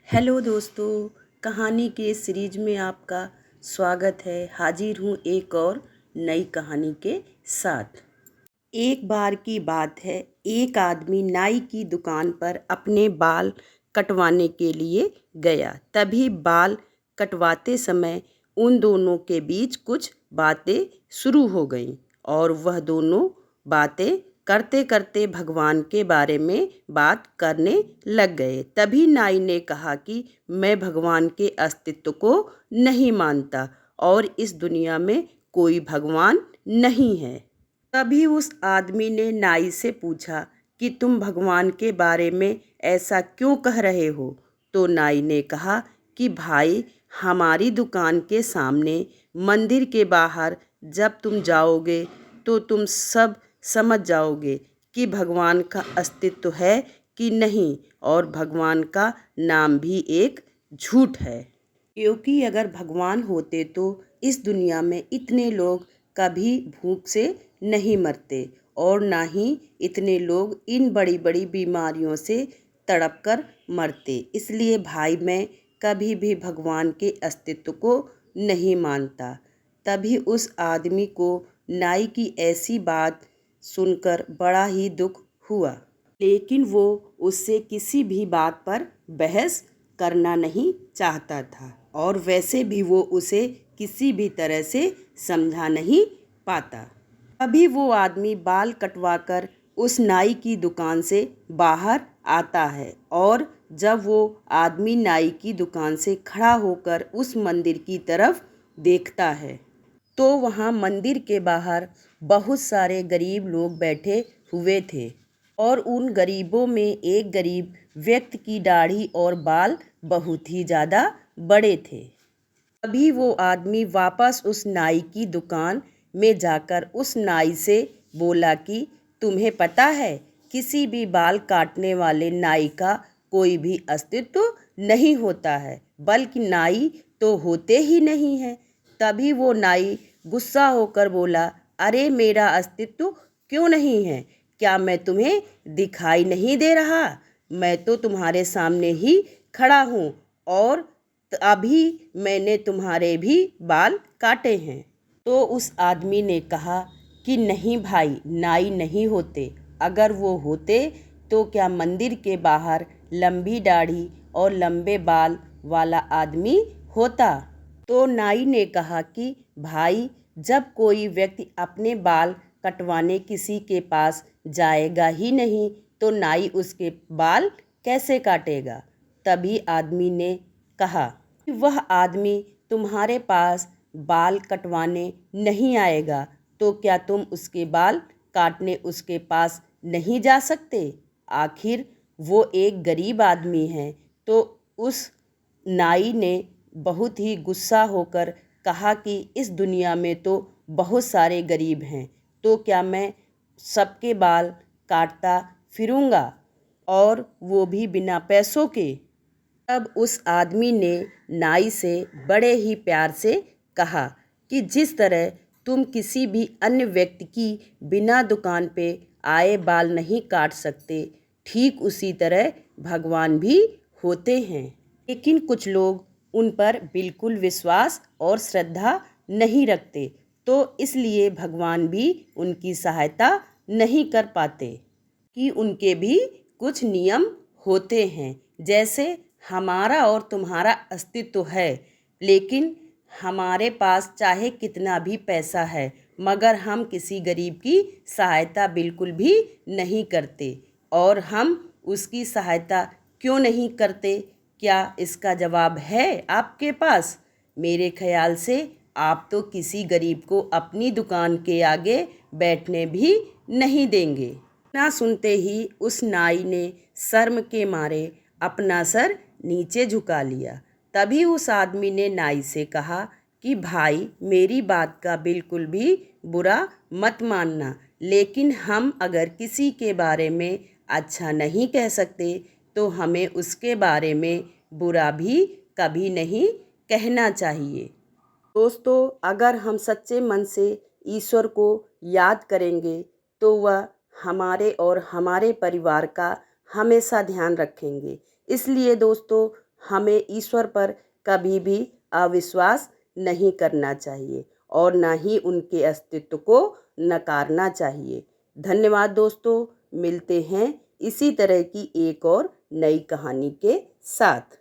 Hello दोस्तों, कहानी के सीरीज में आपका स्वागत है। हाजिर हूँ एक और नई कहानी के साथ। एक बार की बात है, एक आदमी नाई की दुकान पर अपने बाल कटवाने के लिए गया। तभी बाल कटवाते समय उन दोनों के बीच कुछ बातें शुरू हो गईं और वह दोनों बातें करते करते भगवान के बारे में बात करने लग गए। तभी नाई ने कहा कि मैं भगवान के अस्तित्व को नहीं मानता और इस दुनिया में कोई भगवान नहीं है। तभी उस आदमी ने नाई से पूछा कि तुम भगवान के बारे में ऐसा क्यों कह रहे हो? तो नाई ने कहा कि भाई, हमारी दुकान के सामने मंदिर के बाहर जब तुम जाओगे तो तुम सब समझ जाओगे कि भगवान का अस्तित्व है कि नहीं, और भगवान का नाम भी एक झूठ है। क्योंकि अगर भगवान होते तो इस दुनिया में इतने लोग कभी भूख से नहीं मरते और ना ही इतने लोग इन बड़ी बड़ी बीमारियों से तड़प कर मरते। इसलिए भाई, मैं कभी भी भगवान के अस्तित्व को नहीं मानता। तभी उस आदमी को नाई की ऐसी बात सुनकर बड़ा ही दुख हुआ, लेकिन वो उससे किसी भी बात पर बहस करना नहीं चाहता था और वैसे भी वो उसे किसी भी तरह से समझा नहीं पाता। अभी वो आदमी बाल कटवाकर उस नाई की दुकान से बाहर आता है और जब वो आदमी नाई की दुकान से खड़ा होकर उस मंदिर की तरफ देखता है तो वहाँ मंदिर के बाहर बहुत सारे गरीब लोग बैठे हुए थे और उन गरीबों में एक गरीब व्यक्ति की दाढ़ी और बाल बहुत ही ज़्यादा बड़े थे। तभी वो आदमी वापस उस नाई की दुकान में जाकर उस नाई से बोला कि तुम्हें पता है, किसी भी बाल काटने वाले नाई का कोई भी अस्तित्व नहीं होता है, बल्कि नाई तो होते ही नहीं हैं। तभी वो नाई गुस्सा होकर बोला, अरे मेरा अस्तित्व क्यों नहीं है? क्या मैं तुम्हें दिखाई नहीं दे रहा? मैं तो तुम्हारे सामने ही खड़ा हूँ और अभी मैंने तुम्हारे भी बाल काटे हैं। तो उस आदमी ने कहा कि नहीं भाई, नाई नहीं होते। अगर वो होते तो क्या मंदिर के बाहर लंबी दाढ़ी और लंबे बाल वाला आदमी होता? तो नाई ने कहा कि भाई, जब कोई व्यक्ति अपने बाल कटवाने किसी के पास जाएगा ही नहीं तो नाई उसके बाल कैसे काटेगा? तभी आदमी ने कहा कि वह आदमी तुम्हारे पास बाल कटवाने नहीं आएगा तो क्या तुम उसके बाल काटने उसके पास नहीं जा सकते? आखिर वो एक गरीब आदमी है। तो उस नाई ने बहुत ही गुस्सा होकर कहा कि इस दुनिया में तो बहुत सारे गरीब हैं, तो क्या मैं सबके बाल काटता फिरूंगा, और वो भी बिना पैसों के? तब उस आदमी ने नाई से बड़े ही प्यार से कहा कि जिस तरह तुम किसी भी अन्य व्यक्ति की बिना दुकान पे आए बाल नहीं काट सकते, ठीक उसी तरह भगवान भी होते हैं। लेकिन कुछ लोग उन पर बिल्कुल विश्वास और श्रद्धा नहीं रखते, तो इसलिए भगवान भी उनकी सहायता नहीं कर पाते कि उनके भी कुछ नियम होते हैं। जैसे हमारा और तुम्हारा अस्तित्व है, लेकिन हमारे पास चाहे कितना भी पैसा है मगर हम किसी गरीब की सहायता बिल्कुल भी नहीं करते। और हम उसकी सहायता क्यों नहीं करते? क्या इसका जवाब है आपके पास? मेरे ख्याल से आप तो किसी गरीब को अपनी दुकान के आगे बैठने भी नहीं देंगे। ना सुनते ही उस नाई ने शर्म के मारे अपना सर नीचे झुका लिया। तभी उस आदमी ने नाई से कहा कि भाई, मेरी बात का बिल्कुल भी बुरा मत मानना, लेकिन हम अगर किसी के बारे में अच्छा नहीं कह सकते तो हमें उसके बारे में बुरा भी कभी नहीं कहना चाहिए। दोस्तों, अगर हम सच्चे मन से ईश्वर को याद करेंगे तो वह हमारे और हमारे परिवार का हमेशा ध्यान रखेंगे। इसलिए दोस्तों, हमें ईश्वर पर कभी भी अविश्वास नहीं करना चाहिए और ना ही उनके अस्तित्व को नकारना चाहिए। धन्यवाद दोस्तों, मिलते हैं इसी तरह की एक और नई कहानी के साथ।